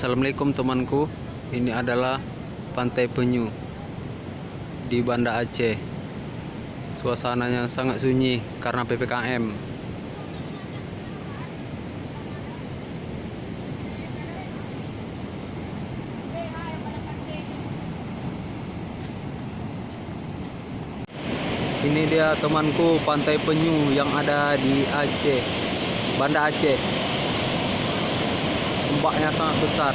Assalamualaikum temanku. Ini adalah Pantai Penyu di Banda Aceh. Suasananya sangat sunyi karena PPKM. Ini dia temanku, Pantai Penyu yang ada di Aceh, Banda Aceh. Ombaknya sangat besar.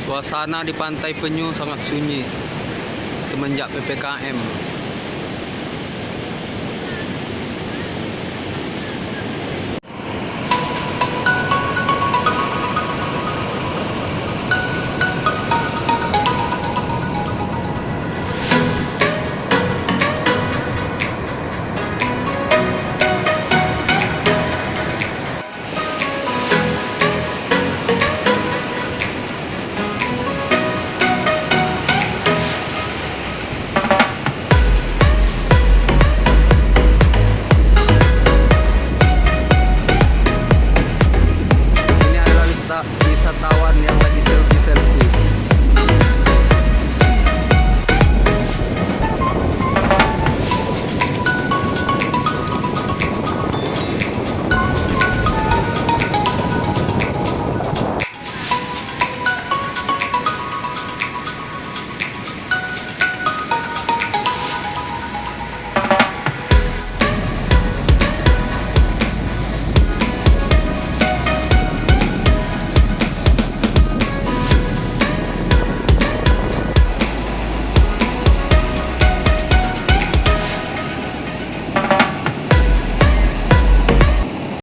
Suasana di Pantai Penyu sangat sunyi semenjak PPKM. Wisatawan yang lagi